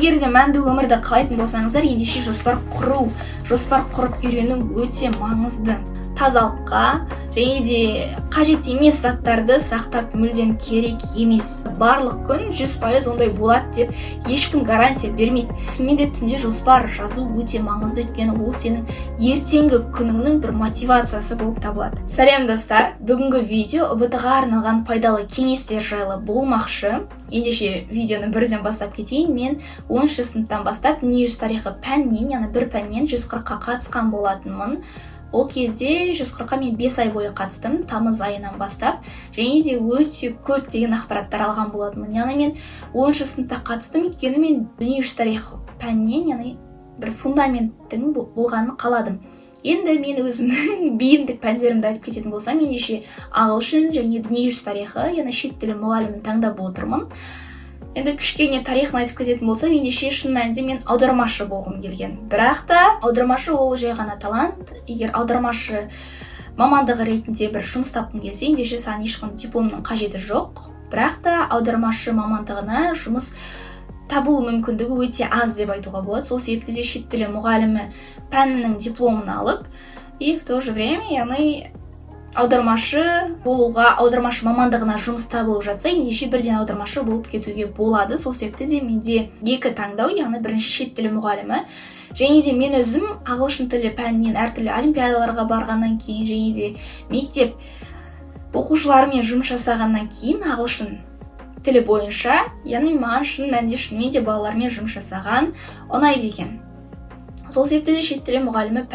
Егер де мәнді өмірді қалайтын болсаңыздар, ендеше жоспар құрып үйрену өте маңызды. Тазалыққа және де қажет емес заттарды сақтап мүлдем керек емес. Барлық күн 100% ондай болады деп ешкім гарантия бермейді. Шынымен де түнде жоспар жазу өте маңызды, өйткені ол сенің ертеңгі күніңнің бір мотивациясы болып табылады. Сәлем достар, бүгінгі видео ұбт-ға арналған пайдалы кеңестер жайлы болмақшы. Ендеше видеоны бірден бастап кетейін. Мен 10-шы сыныптан бастап дүниежүзі тарихы пәнінен, яғни бір пәннен 140-қа қатысқан болатынмын. Ол кезде 140-қа мен 5 ай бойы қатыстым, тамыз айынан бастап, және де өте көп деген ақпараттар алған болатынмын. Яғни мен 10-шы сыныпта қатыстым, өйткені мен дүниежүзі тарихы пәнінен, яғни бір фундаменттің болғанын қаладым. Енді мен өзімнің бейімдік пәндерімді айтып кететін болсам, ендеше ағылшын және дүниежүзі тарихы, яғни шет тілі мұғалімін таңдап отырмын. Енді кішкене тарихын айтып кететін болсам, ендеше шын мәнінде мен аудармашы болғым келген. Бірақ та аудармашы ол жай ғана талант. Егер аудармашы мамандығы ретінде бір жұмыс тапқың келсе, ендеше саған ешқандай дипломның қажеті жоқ. Бірақ та аудармашы мамандығына жұмыс табылу мүмкіндігі өте аз деп айтуға болады. Сол себепті де шет тілі мұғалімі пәнінің дипломын алып, и в то же время, яғни аудармашы болуға, аудармашы мамандығына жұмыс табылып жатса, ендеше бірден аудармашы болып кетуге болады. Сол себепті де менде екі таңдау, яғни бірінші шет тілі мұғалімі, және де мен өзім ағылшын тілі пәнінен әртүрлі олимпиадаларға барғаннан кейін, және де мектеп оқушыларымен жұмыс жасағаннан кейін ағылшын тілі бойынша, яғни маған шынымен де балалармен жұмыс жасаған ұнайды екен. Сол себепті де шет тілі мұғалімі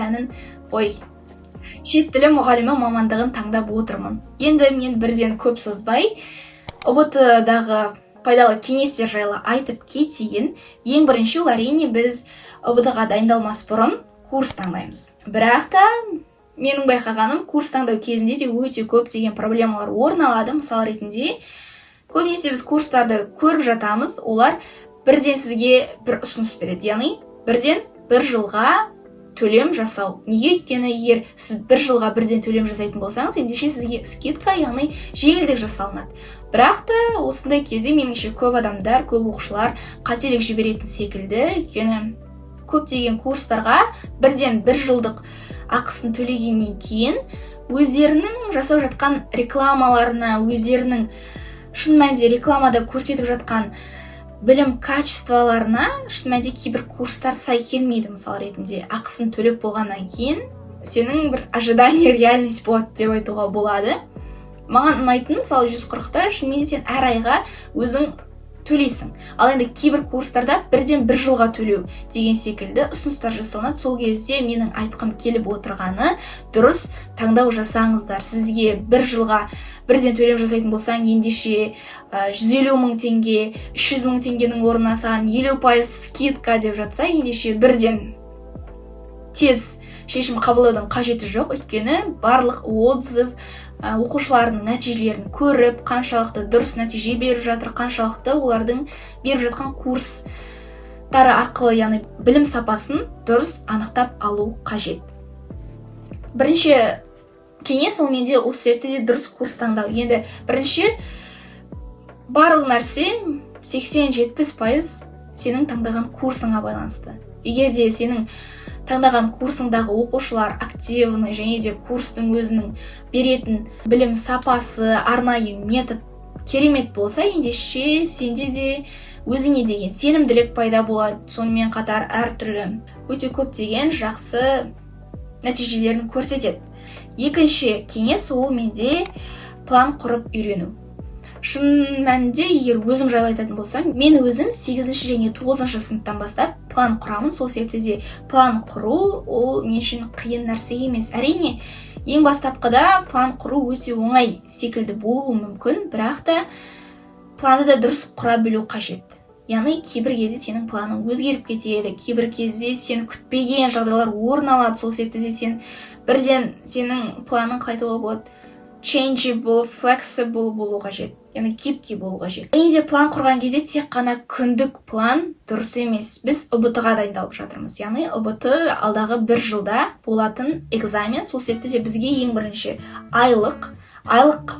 шет тілі мұғалімі мамандығын таңдап отырмын. Енді мен бірден көп созбай ұбт-дағы пайдалы кеңестер жайлы айтып кетейін. Ең бірінші ол әрине біз ұбт-ға дайындалмас бұрын курс таңдаймыз. Бірақ та менің байқағаным, курс таңдау кезінде де өте көп деген проблемалар орын алады. Мысал ретінде, көбінесе біз курстарды көріп жатамыз, олар бірден сізге бір ұсыныс береді, яғни бірден бір жылға төлем жасау. Неге? Өйткені егер сіз бір жылға бірден төлем жасайтын болсаңыз, ендеше сізге скидка, яғни жеңілдік жасалынады. Бірақ та осындай кезде меніңше көп адамдар, көп оқушылар қателік жіберетін секілді, өйткені көптеген курстарға бірден бір жылдық ақысын төлегеннен кейін өздерінің жасап жатқан рекламаларына, өздерінің шын мәнінде рекламада көрсетіп жатқан білім качестволарына шын мәнінде кейбір курстар сай келмейді. Мысал ретінде, ақысын төлеп болғаннан кейін сенің бір ожидание реальность болады деп айтуға болады. Маған ұнайтын, мысалы 140-та шынымен сен әр айға өзің төлейсің. Ал енді кейбір курстарда бірден бір жылға төлеу деген секілді ұсыныстар жасалынады. Сол кезде менің айтқым келіп отырғаны, дұрыс таңдау жасаңыздар. Сізге бір жылға бірден төлем жасайтын болсаң, ендеше 150 мың теңге, 300 мың теңгенің орнына саған 50% скидка деп жатса, ендеше бірден тез шешім қабылдаудың қажеті жоқ. Өйткені барлық отзыв, оқушылардың нәтижелерін көріп, қаншалықты дұрыс нәтиже беріп жатыр, қаншалықты олардың беріп жатқан курстары арқылы, яғни білім сапасын дұрыс анықтап алу қажет. Бірінші кеңес ол менде осы себепті де дұрыс курс таңдау. Енді бірінші барлық нәрсе 80-70% сенің таңдаған курсыңа байланысты. Егер де сенің таңдаған курсыңдағы оқушылар активный, және де курстың өзінің беретін білім сапасы, арнайы метод керемет болса, ендеше сенде де өзіңе деген сенімділік пайда болады. Сонымен қатар әртүрлі өте көп деген жақсы нәтижелерін көрсетеді. Екінші кеңес ол менде план құрып үйрену. Шын мәнінде, егер өзім жайлы айтатын болсам, мен өзім 8-ші және 9-шы сыныптан бастап план құрамын. Сол себепті де план құру ол мен үшін қиын нәрсе емес. Әрине, ең бастапқыда план құру өте оңай секілді болуы мүмкін, бірақ та планды да дұрыс құра білу қажет. Яғни кейбір кезде сенің планың өзгеріп кетеді, кейбір кезде сен күтпеген жағдайлар орын алады. Сол себепті де сен бірден сенің планың қайтуға болады. Changeable, flexible болу қажет. Яғни гибкий болу қажет. Және де план құрған кезде тек қана күндік план дұрыс емес. Біз ұбт-ға дайындалып жатырмыз. Яғни ұбт алдағы бір жылда болатын экзамен. Сол себепті де бізге ең бірінші айлық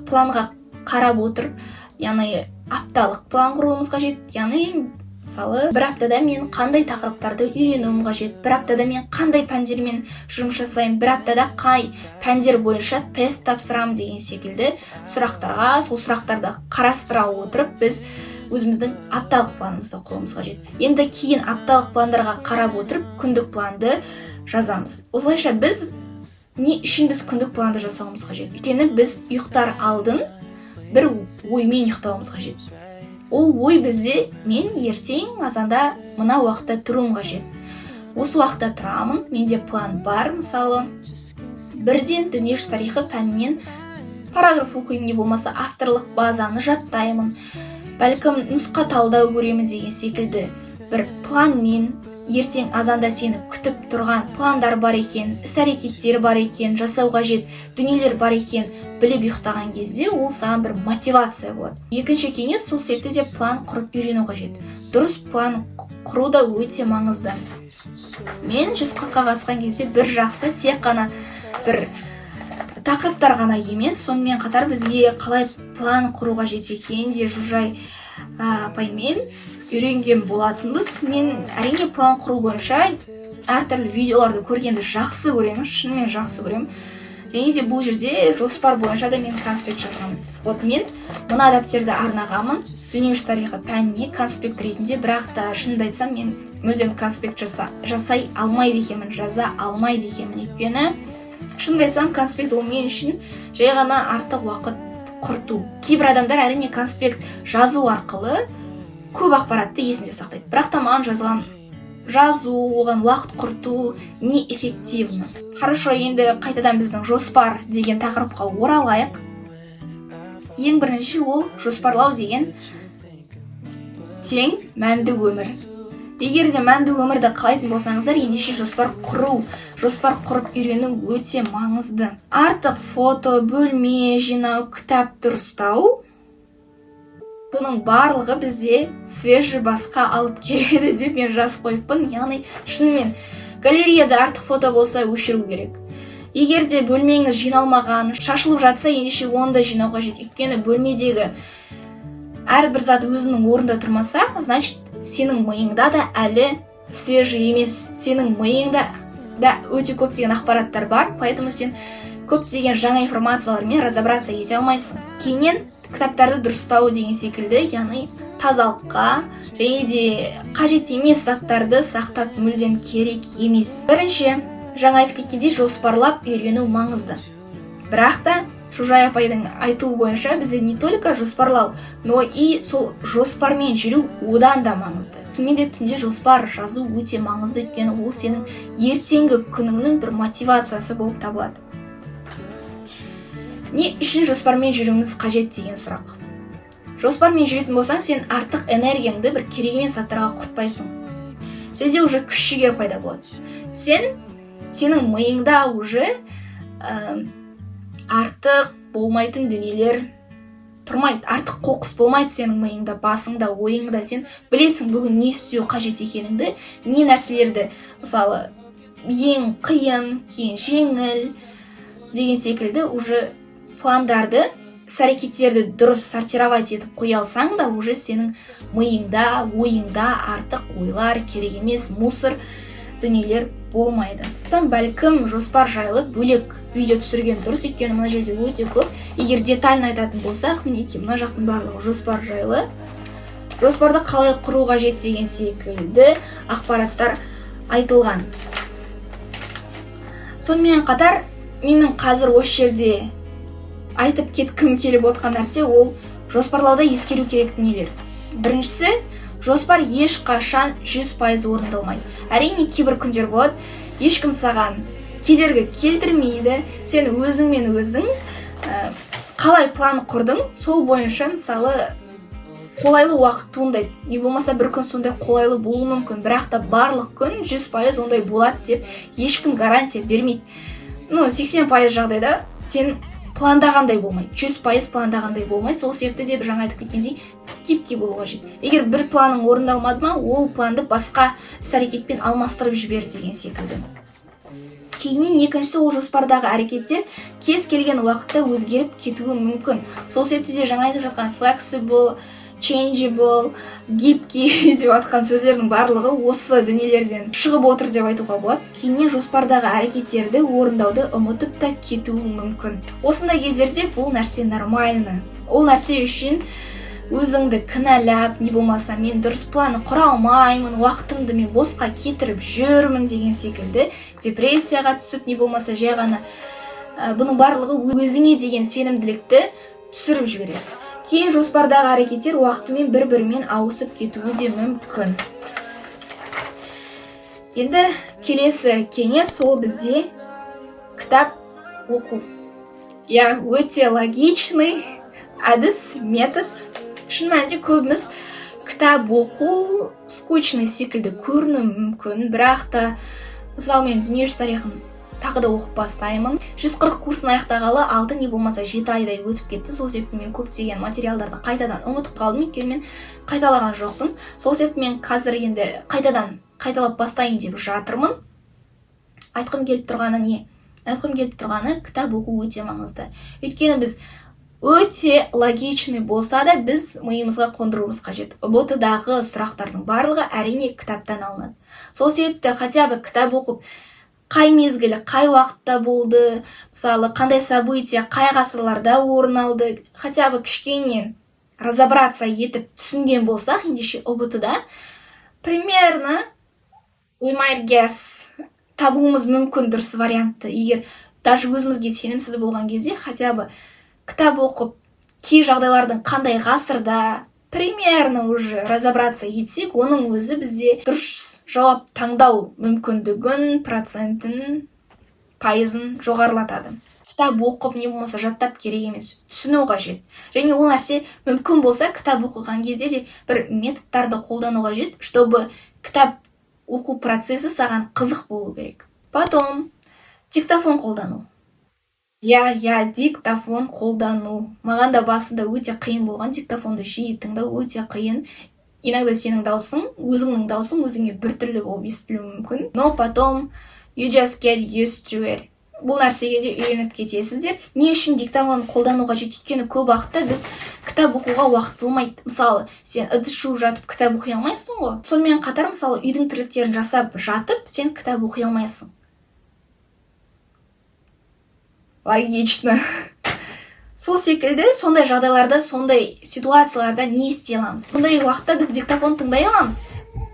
планға қарап отырып, яғни апталық план құруымыз қажет. Яғни Мысалы, бір аптада мен қандай тақырыптарды үйренуім қажет, бір аптада мен қандай пәндермен жұмыс жасаймын, бір аптада қай пәндер бойынша тест тапсырамын деген секілді сұрақтарға, сол сұрақтарды қарастыра отырып біз өзіміздің апталық планымызды құруымыз қажет. Енді кейін апталық пландарға қарап отырып күндік планды жазамыз. Осылайша біз не үшін біз күндік планды жасауымыз қажет? Өйткені біз ұйықтар алдын бір оймен ұйықтауымыз қажет. Ол ой бізде мен ертең азанда мына уақытта тұруым қажет. Осы уақытта тұрамын, менде план бар, мысалы, бірден дүниежүзі тарихы пәнінен параграф оқимын, не болмаса авторлық базаны жаттаймын, бәлкім нұсқа талдау көремін деген секілді бір планмен ертең азанда сені күтіп тұрған пландар бар екен, іс-әрекеттер бар екен, жасау қажет дүниелер бар екен біліп ұйықтаған кезде ол саған бір мотивация болады. Екінші кеңес, сол себепті де план құрып үйрену қажет. Дұрыс план құру да өте маңызды. Мен 140-қа қатысқан кезде бір жақсы тек қана бір тақырыптар ғана емес, сонымен қатар бізге қалай план құру қажет екен де Жужай апаймен үйренген болатынбыз. Мен әрине план құру бойынша әртүрлі видеоларды көргенді жақсы көремін, шынымен жақсы көремін. Және де бұл жерде жоспар бойынша да мен конспект жазғанмын. Вот мен мына дәптерді арнағанмын дүниежүзі тарихы пәніне конспект ретінде, бірақ та шынымды айтсам мен мүлдем конспект жасай алмайды екенмін, жаза алмайды екенмін. Өйткені шынымды айтсам конспект ол мен үшін жай ғана артық уақыт құрту. Кейбір адамдар әрине конспект жазу арқылы көп ақпаратты есінде сақтайды. Бірақ та маған жазу, оған уақыт құрту неэффективно. Хорошо, енді қайтадан біздің жоспар деген тақырыпқа оралайық. Ең бірінші ол жоспарлау деген тең мәнді өмір. Егер де мәнді өмірді қалайтын болсаңыздар, ендеше жоспар құрып үйрену өте маңызды. Артық фото, бөлме жинау, кітап дұрыстау, бұның барлығы бізде свежий басқа алып келеді деп мен жазып қойыппын. Яғни шынымен галереяда артық фото болса өшіру керек. Егер де бөлмеңіз жиналмаған, шашылып жатса, ендеше оны да жинау қажет. Өйткені бөлмедегі әрбір зат өзінің орнында тұрмаса, значит сенің миыңда да әлі свежий емес, сенің миыңда да өте көптеген ақпараттар бар, поэтому сен көптеген жаңа информациялармен разобраться ете алмайсың. Кейіннен кітаптарды дұрыстау деген секілді, яғни тазалыққа және де қажет емес заттарды сақтап мүлдем керек емес. Бірінші, жаңа айтып кеткендей, жоспарлап үйрену маңызды. Бірақ та Жужай апайдың айтуы бойынша бізде не только жоспарлау, но и сол жоспармен жүру одан да маңызды. Мен де түнде жоспар жазу өте маңызды, өйткені ол сенің ертеңгі күніңнің бір мотивациясы болып табылады. Не үшін жоспармен жүруіміз қажет деген сұрақ. Жоспармен жүретін болсаң, сен артық энергияңды бір керек емес заттарға құртпайсың. Сенде уже күш-жігер пайда болады. Сенің миыңда уже артық болмайтын дүниелер тұрмайды. Артық қоқыс болмайды сенің миыңда, басыңда, ойыңда. Сен білесің бүгін не істеу қажет екеніңді, не нәрселерді, мысалы, ең қиын, кейін жеңіл деген секілді уже пландарды, іс-әрекеттерді дұрыс сортировать етіп қоя алсаң да, уже сенің миыңда, ойыңда артық ойлар, керек емес мусор дүниелер болмайды. Бәлкім жоспар жайлы бөлек видео түсірген дұрыс, өйткені мына жерде өте көп. Егер детально айтатын болсақ, мінекей мына жақтың барлығы жоспар жайлы. Жоспарды қалай құру қажет деген секілді ақпараттар айтылған. Сонымен қатар, менің қазір осы жерде айтып кеткім келіп отқан нәрсе ол жоспарлауда ескеру керек дүниелер. Біріншісі, жоспар ешқашан 100% орындалмайды. Әрине кейбір күндер болады, ешкім саған кедергі келтірмейді, сен өзіңмен өзің қалай план құрдың, сол бойынша мысалы қолайлы уақыт туындайды. Не болмаса бір күн сондай қолайлы болуы мүмкін, бірақ та барлық күн 100% ондай болады деп ешкім гарантия бермейді. 80% жағдайда сен пландағандай болмайды, 100% пландағандай болмайды. Сол себепті де жаңа айтып кеткендей гибкий болу қажет. Егер бір планың орындалмады ма, ол планды басқа іс-әрекетпен алмастырып жібер деген секілді. Кейіннен екіншісі, ол жоспардағы әрекеттер кез келген уақытта өзгеріп кетуі мүмкін. Сол себепті де жаңа айтып жатқан flexible changeable, гибкий деп атқан сөздердің барлығы осы дүниелерден шығып отыр деп айтуға болады. Кейіннен жоспардағы әрекеттерді орындауды ұмытып та кетуі мүмкін. Осындай кездерде бұл нәрсе нормальны. Ол нәрсе үшін өзіңді кінәлап, не болмаса мен дұрыс план құра алмаймын, уақытымды мен босқа кетіріп жүрмін деген секілді депрессияға түсіп, не болмаса жай ғана бұның барлығы өзіңе деген сенімділікті түсіріп жібереді. Кейін жоспардағы әрекеттер уақытымен бір-бірімен ауысып кетуі де мүмкін. Енді келесі кеңес ол бізде кітап оқу. Өте логичный әдіс, метод. Шын мәнінде көбіміз кітап оқу скучный секілді көрінуі мүмкін, бірақ та мысалы мен дүниежүзі тарихын тағы да оқып бастаймын. 140 курсын аяқтағалы 6 не болмаса 7 айдай өтіп кетті. Сол себепті мен көптеген материалдарды қайтадан ұмытып қалдым, өйткені мен қайталаған жоқпын. Сол себепті мен қазір енді қайталап бастайын деп жатырмын. Айтқым келіп тұрғаны кітап оқу өте маңызды. Өйткені біз өте логичный болса да біз миымызға қондыруымыз қажет. ұбт-дағы сұрақтардың барлығы әрине кітаптан алынады. Сол себепті хотя бы кітап оқып, қай мезгілі, қай уақытта болды, мысалы, қандай события, қай ғасырларда орын алды, хотя бы кішкене разобраться етіп түсінген болсақ, ендеше ұбт-да примерно we might guess табуымыз мүмкін дұрыс вариантты. Егер даже өзімізге сенімсіз болған кезде, хотя бы кітап оқып, кей жағдайлардың қандай ғасырда примерно уже разобраться етсек, оның өзі бізде дұрыс жауап таңдау мүмкіндігін, процентін, пайызын жоғарылатады. Кітап оқып, не болмаса жаттап керек емес, түсіну қажет. Және ол нәрсе мүмкін болса, кітап оқыған кезде де бір методтарды қолдану қажет, чтобы кітап оқу процесі саған қызық болу керек. Потом диктофон қолдану. Диктофон қолдану. Маған да басында өте қиын болған, диктофонды жиі тыңдау өте қиын. Иногда сенің даусың, өзіңнің даусың өзіңе біртүрлі болып естілуі мүмкін. Но потом you just get used to it. Бұл нәрсеге де үйреніп кетесіздер. Не үшін диктофон қолдануға қажет? Өйткені көп уақытта біз кітап оқуға уақыт болмайды. Мысалы, сен ыдыс жуып жатып кітап оқи алмайсың ғой. Сонымен қатар, мысалы, үйдің тірліктерін жасап жатып, сен кітап оқи алмайсың. Логично. Сол секілді, сондай жағдайларда, сондай ситуацияларда не істей аламыз? Сондай уақытта біз диктофон тыңдай аламыз.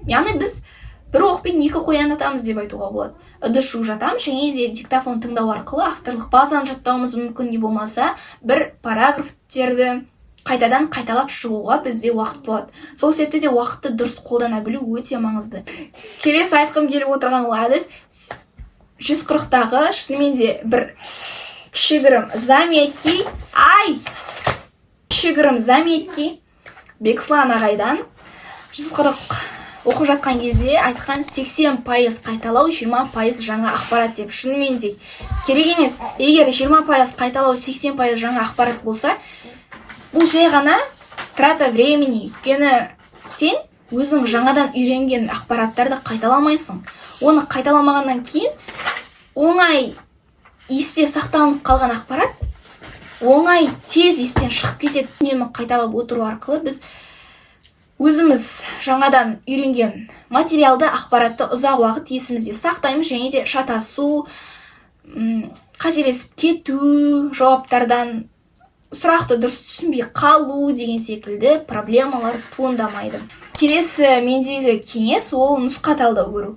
Яғни біз бір оқпен екі қоян атамыз деп айтуға болады. Ыдыс жуып жатамыз, және де диктофон тыңдау арқылы авторлық базаны жаттауымыз мүмкін, не болмаса бір параграфтерді қайталап шығуға бізде уақыт болады. Сол себепті де уақытты дұрыс қолдана білу өте маңызды. Келесі айтқым келіп отырған ол әдіс 140-дағы шынымен де бір кішігірім заметки Бекслан ағайдан 140 оқып жатқан кезде айтқан 80% қайталау, 20% жаңа ақпарат деп. Шынымен де керек емес. Егер 20% қайталау, 80% жаңа ақпарат болса, бұл жай ғана трата времени. Өйткені сен өзің жаңадан үйренген ақпараттарды қайталамайсың. Оны қайталамағаннан кейін оңай есте сақталынып қалған ақпарат оңай тез естен шығып кетеді. Үнемі қайталап отыру арқылы біз өзіміз жаңадан үйренген материалды, ақпаратты ұзақ уақыт есімізде сақтаймыз, және де шатасу, қателесіп кету, жауаптардан сұрақты дұрыс түсінбей қалу деген секілді проблемалар туындамайды. Келесі мендегі кеңес ол нұсқа талдау көру.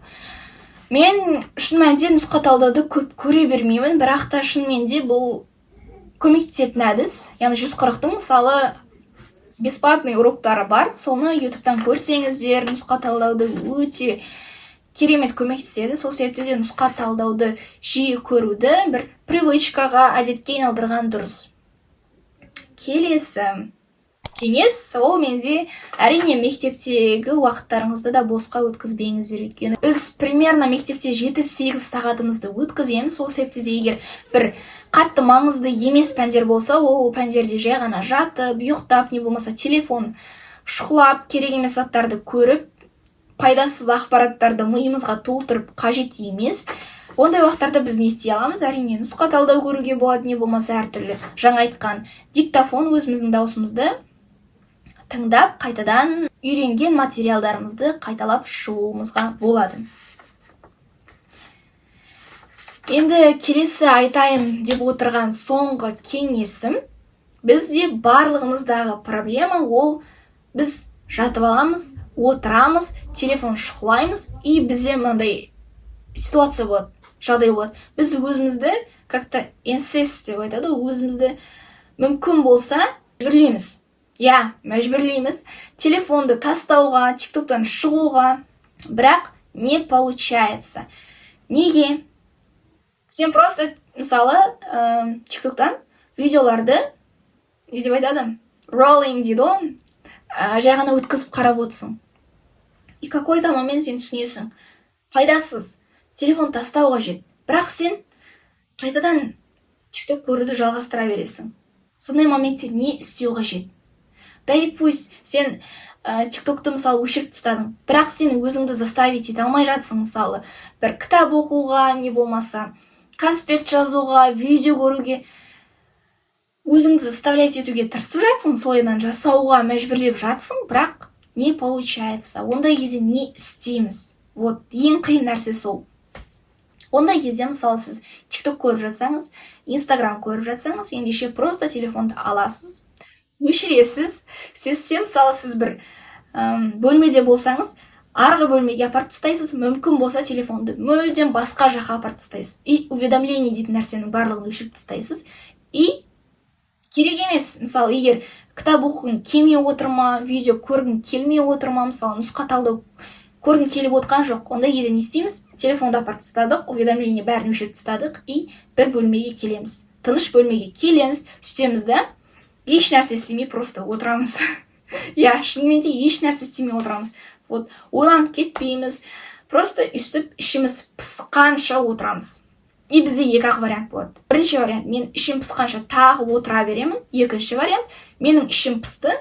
Мен шын мәнінде нұсқа талдауды көп көре бермеймін, бірақ та шын мәнінде бұл көмектесетін әдіс. Яғни 140-тың мысалы бесплатный уроктары бар, соны ютубтан көрсеңіздер, нұсқа талдауды өте керемет көмектеседі. Сол себепті де нұсқа талдауды жиі көруді бір привычкаға, әдетке айналдырған дұрыс. Келесі кеңес ол менде әрине мектептегі уақыттарыңызды да босқа өткізбеңіздер. Өйткені біз примерно мектепте 7-8 сағатымызды өткіземіз. Сол себепті де егер бір қатты маңызды емес пәндер болса, ол пәндерде жай ғана жатып, ұйықтап, не болмаса телефон шұқылап, керек емес заттарды көріп, пайдасыз ақпараттарды миымызға толтырып қажет емес. Ондай уақыттарда біз не істей аламыз? Әрине нұсқа талдау көруге болады, не болмаса әртүрлі. Жаңа айтқан диктофон, өзіміздің даусымызды тыңдап қайтадан үйренген материалдарымызды қайталап шығуымызға болады. Енді келесі айтайын деп отырған соңғы кеңесім, бізде барлығымыздағы проблема ол біз жатып аламыз, отырамыз, телефон шұқылаймыз, и бізде мынандай ситуация болады, жағдай болады. Біз өзімізді как-то инсест деп айтады, өзімізді мүмкін болса мәжбүрлейміз телефонды тастауға, тиктоктан шығуға, бірақ не получается. Неге? Сен просто, мысалы, тиктоктан видеоларды, не деп айтады, роллинг дейді ғой, жай ғана өткізіп қарап отырсың. И какой-то момент сен түсінесің, пайдасыз, телефон тастау қажет. Бірақ сен қайтадан тикток көруді жалғастыра бересің. Сондай моментте не істеу қажет? Да и пусть сен тиктокты мысалы өшіріп тастадың, бірақ сен өзіңді заставить ете алмай жатсың, мысалы, бір кітап оқуға, не болмаса, конспект жазуға, видео көруге, өзіңді заставлять етуге тырысып жатсың, соядан жасауға мәжбүрлеп жатсың, бірақ не получается. Ондай кезде не істейміз? Вот, ең қиын нәрсе сол. Ондай кезде, мысалы, сіз тикток көріп жатсаңыз, инстаграм көріп жатсаңыз, ендеше просто телефонды аласыз, өшіресіз. Сөзсем, мысалы, сіз бір бөлмеде болсаңыз, арғы бөлмеге апарып тастайсыз, мүмкін болса телефонды мүлдем басқа жаққа апарып тастайсыз. И уведомление дейтін нәрсенің барлығын өшіріп тастайсыз. И керек емес, мысалы, егер кітап оқығың келмей отыр ма, видео көргің келмей отыр ма, мысалы, нұсқа талдау көргің келіп отқан жоқ, ондай кезде не істейміз? Телефонды апарып тастадық, уведомление бәрін өшіріп тастадық, и бір бөлмеге келеміз. Тыныш бөлмеге келеміз, үстеміз да, еш нәрсе істемей просто отырамыз. Шынымен де еш нәрсе істемей отырамыз. Вот, ойланып кетпейміз, просто үстіп ішіміз пысқанша отырамыз. И бізде екі-ақ вариант болады. Бірінші вариант, мен ішім пысқанша тағы отыра беремін. Екінші вариант, менің ішім пысты,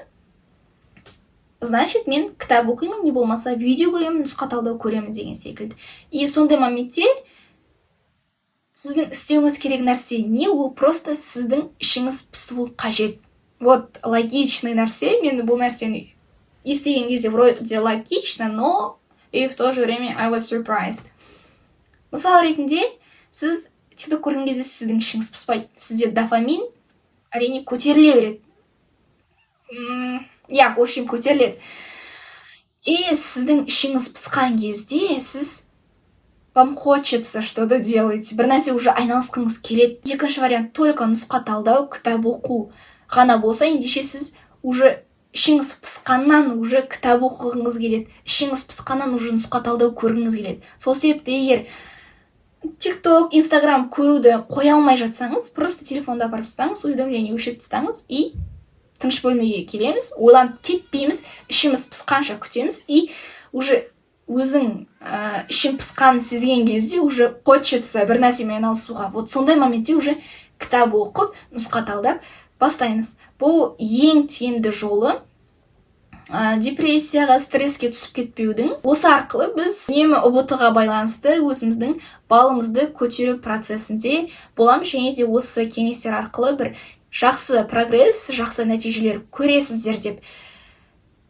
значит, мен кітап оқимын, не болмаса видео көремін, нұсқа талдау көремін деген секілді. И сондай моментте сіздің істеуіңіз керек нәрсе не? Ол просто сіздің ішіңіз пысуы қажет. Вот, логичный нәрсе. Мен бұл нәрсені естіген кезде вроде логично, но и в то же время I was surprised. Мысал ретінде, сіз тикток көрген кезде сіздің ішіңіз пыспайды. Сізде дофамин әрине көтеріле береді. В общем, көтеріледі. И сіздің ішіңіз пысқан кезде сіз вам хочется что-то делать. Бір нәрсе уже айналысқыңыз келеді. Екінші вариант, только нұсқа талдау, кітап оқу ғана болса, ендеше сіз уже ішіңіз пысқаннан уже кітап оқығыңыз келеді. Ішіңіз пысқаннан уже нұсқа талдау көргіңіз келеді. Сол себепті егер тикток, инстаграм көруді қоя алмай жатсаңыз, просто телефонды апарып тастаңыз, уведомление өшіріп тастаңыз, и тыныш бөлмеге келеміз, ойланып кетпейміз, ішіміз пысқанша күтеміз, и уже өзің ішің пысқанын сезген кезде уже хочется бір нәрсемен айналысуға. Вот сондай моментте уже кітап оқып, нұсқа талдап бастаймыз. Бұл ең тиімді жолы депрессияға, стресске түсіп кетпеудің. Осы арқылы біз үнемі ұбт-ға байланысты өзіміздің балымызды көтеру процесінде боламыз, және де осы кеңестер арқылы бір жақсы прогресс, жақсы нәтижелер көресіздер деп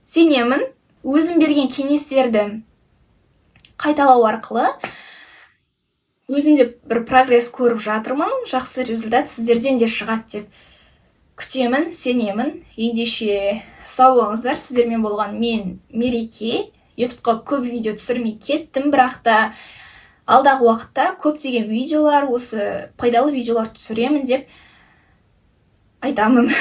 сенемін. Өзім берген кеңестерді қайталау арқылы өзімде бір прогресс көріп жатырмын, жақсы результат сіздерден де шығады деп күтемін, сенемін. Ендеше сау болыңыздар. Сіздермен болған мен Мереке. ютубқа көп видео түсірмей кеттім, бірақ та алдағы уақытта көптеген видеолар, осы пайдалы видеолар түсіремін деп айтамын.